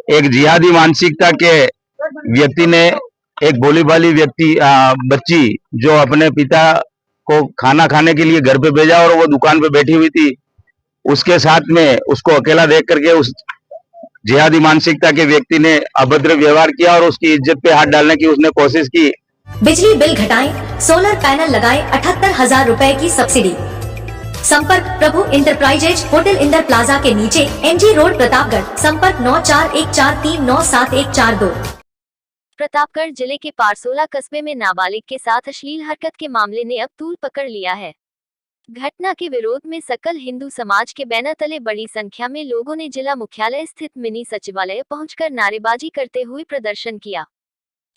एक जिहादी मानसिकता के व्यक्ति ने एक भोली भाली बच्ची जो अपने पिता को खाना खाने के लिए घर पे भेजा और वो दुकान पे बैठी हुई थी, उसके साथ में उसको अकेला देख करके उस जिहादी मानसिकता के व्यक्ति ने अभद्र व्यवहार किया और उसकी इज्जत पे हाथ डालने की उसने कोशिश की। बिजली बिल घटाएं, सोलर पैनल लगाएं, 78,000 रुपए की सब्सिडी। संपर्क प्रभु इंटरप्राइजेज, होटल इंदर प्लाजा के नीचे, MG रोड, प्रतापगढ़। संपर्क 9414397142। प्रतापगढ़ जिले के पारसोला कस्बे में नाबालिग के साथ अश्लील हरकत के मामले ने अब तूल पकड़ लिया है। घटना के विरोध में सकल हिंदू समाज के बैनर तले बड़ी संख्या में लोगों ने जिला मुख्यालय स्थित मिनी सचिवालय पहुंचकर नारेबाजी करते हुए प्रदर्शन किया।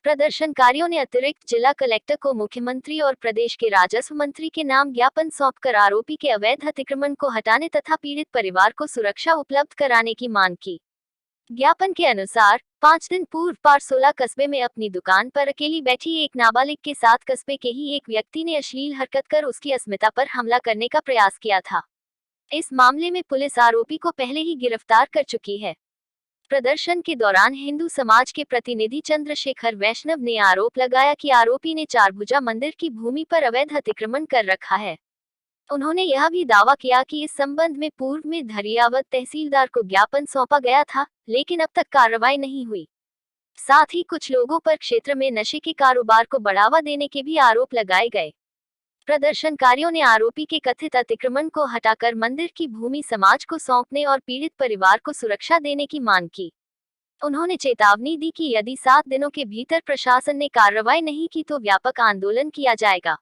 प्रदर्शनकारियों ने अतिरिक्त जिला कलेक्टर को मुख्यमंत्री और प्रदेश के राजस्व मंत्री के नाम ज्ञापन सौंपकर आरोपी के अवैध अतिक्रमण को हटाने तथा पीड़ित परिवार को सुरक्षा उपलब्ध कराने की मांग की। ज्ञापन के अनुसार 5 दिन पूर्व पारसोला कस्बे में अपनी दुकान पर अकेली बैठी एक नाबालिग के साथ कस्बे के ही एक व्यक्ति ने अश्लील हरकत कर उसकी अस्मिता पर हमला करने का प्रयास किया था। इस मामले में पुलिस आरोपी को पहले ही गिरफ्तार कर चुकी है। प्रदर्शन के दौरान हिंदू समाज के प्रतिनिधि चंद्रशेखर वैष्णव ने आरोप लगाया कि आरोपी ने चारभुजा मंदिर की भूमि पर अवैध अतिक्रमण कर रखा है। उन्होंने यह भी दावा किया कि इस संबंध में पूर्व में धरियावत तहसीलदार को ज्ञापन सौंपा गया था, लेकिन अब तक कार्रवाई नहीं हुई। साथ ही कुछ लोगों पर क्षेत्र में नशे के कारोबार को बढ़ावा देने के भी आरोप लगाए गए। प्रदर्शनकारियों ने आरोपी के कथित अतिक्रमण को हटाकर मंदिर की भूमि समाज को सौंपने और पीड़ित परिवार को सुरक्षा देने की मांग की। उन्होंने चेतावनी दी कि यदि 7 दिनों के भीतर प्रशासन ने कार्रवाई नहीं की तो व्यापक आंदोलन किया जाएगा।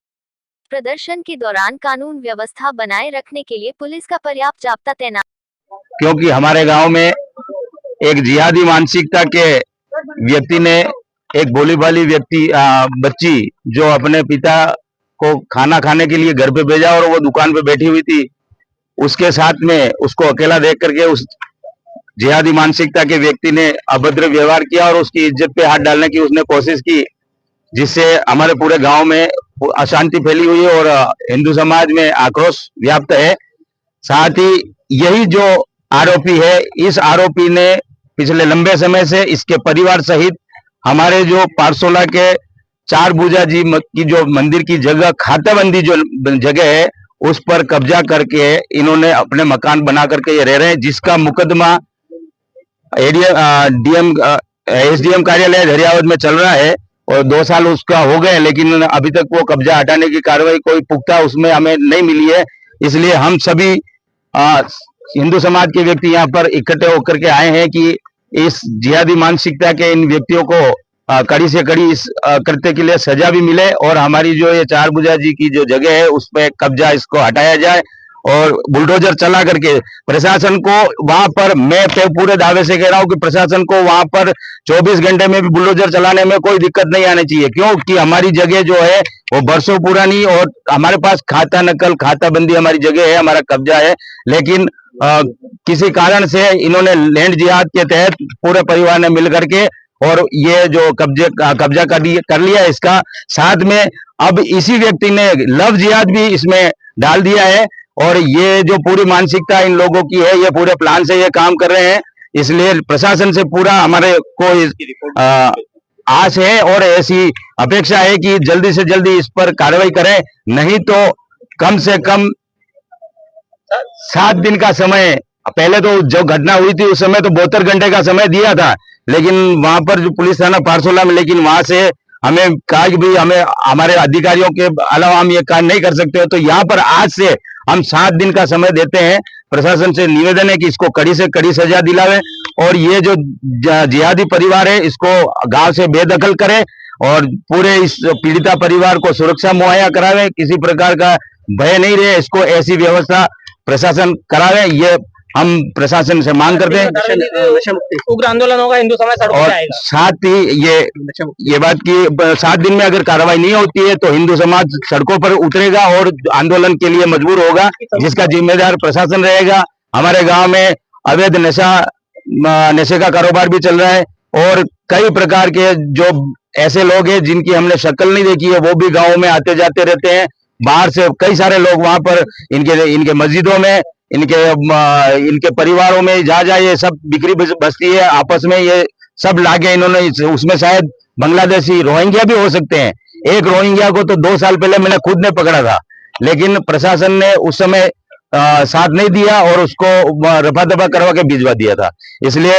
प्रदर्शन के दौरान कानून व्यवस्था बनाए रखने के लिए पुलिस का पर्याप्त जाब्ता तैनात। क्योंकि हमारे गांव में एक जिहादी मानसिकता के व्यक्ति ने एक भोली भाली बच्ची जो अपने पिता को खाना खाने के लिए घर पे भेजा और वो दुकान पे बैठी हुई थी, उसके साथ में उसको अकेला देख करके उस जिहादी मानसिकता के व्यक्ति ने अभद्र व्यवहार किया और उसकी इज्जत पे हाथ डालने की उसने कोशिश की, जिससे हमारे पूरे गांव में अशांति फैली हुई है और हिंदू समाज में आक्रोश व्याप्त है। साथ ही यही जो आरोपी है, इस आरोपी ने पिछले लंबे समय से इसके परिवार सहित हमारे जो पारसोला के चारभुजा जी की जो मंदिर की जगह, खाताबंदी जो जगह है, उस पर कब्जा करके इन्होंने अपने मकान बना करके ये रह रहे हैं, जिसका मुकदमा एसडीएम कार्यालय धरियावद में चल रहा है और 2 साल उसका हो गए, लेकिन अभी तक वो कब्जा हटाने की कार्रवाई कोई पुख्ता उसमें हमें नहीं मिली है। इसलिए हम सभी हिंदू समाज के व्यक्ति यहाँ पर इकट्ठे होकर के आए हैं कि इस जिहादी मानसिकता के इन व्यक्तियों को कड़ी से कड़ी इस कृत्य के लिए सजा भी मिले और हमारी जो ये चारभुजा जी की जो जगह है उस पर कब्जा इसको हटाया जाए और बुलडोजर चला करके प्रशासन को वहां पर, मैं पूरे दावे से कह रहा हूं कि प्रशासन को वहां पर 24 घंटे में भी बुलडोजर चलाने में कोई दिक्कत नहीं आनी चाहिए, क्योंकि हमारी जगह जो है वो बरसों पुरानी और हमारे पास खाता नकल, खाताबंदी हमारी जगह है, हमारा कब्जा है, लेकिन किसी कारण से इन्होंने लैंड जिहाद के तहत पूरे परिवार ने मिल करके और ये जो कब्जा कर लिया इसका। साथ में अब इसी व्यक्ति ने लव जिहाद भी इसमें डाल दिया है और ये जो पूरी मानसिकता इन लोगों की है, ये पूरे प्लान से ये काम कर रहे हैं। इसलिए प्रशासन से पूरा हमारे को आस है और ऐसी अपेक्षा है कि जल्दी से जल्दी इस पर कार्रवाई करें, नहीं तो कम से कम 7 दिन का समय, पहले तो जो घटना हुई थी उस समय तो 72 घंटे का समय दिया था, लेकिन वहां पर जो पुलिस थाना पारसोला में, लेकिन वहां से हमें कहा कि भाई हमें हमारे अधिकारियों के अलावा हम ये कार्य नहीं कर सकते, तो यहाँ पर आज से हम 7 दिन का समय देते हैं। प्रशासन से निवेदन है कि इसको कड़ी से कड़ी सजा दिलावे और ये जो जिहादी परिवार है इसको गांव से बेदखल करे और पूरे इस पीड़िता परिवार को सुरक्षा मुहैया करावे, किसी प्रकार का भय नहीं रहे, इसको ऐसी व्यवस्था प्रशासन करावे, ये हम प्रशासन से मांग करते हैं। उग्र आंदोलन होगा, हिंदू समाज सड़कों पे आएगा। साथ ही ये बात की 7 दिन में अगर कार्रवाई नहीं होती है तो हिंदू समाज सड़कों पर उतरेगा और आंदोलन के लिए मजबूर होगा, जिसका जिम्मेदार प्रशासन रहेगा। हमारे गांव में अवैध नशे का कारोबार भी चल रहा है और कई प्रकार के जो ऐसे लोग हैं जिनकी हमने शक्ल नहीं देखी है, वो भी गाँव में आते जाते रहते हैं। बाहर से कई सारे लोग वहां पर इनके मस्जिदों में इनके परिवारों में जहाँ जहाँ ये सब बिखरी बस्ती है, आपस में ये सब लाके इन्होंने उसमें शायद बांग्लादेशी रोहिंग्या भी हो सकते हैं। एक रोहिंग्या को तो 2 साल पहले मैंने खुद ने पकड़ा था, लेकिन प्रशासन ने उस समय साथ नहीं दिया और उसको रफा दफा करवा के भिजवा दिया था। इसलिए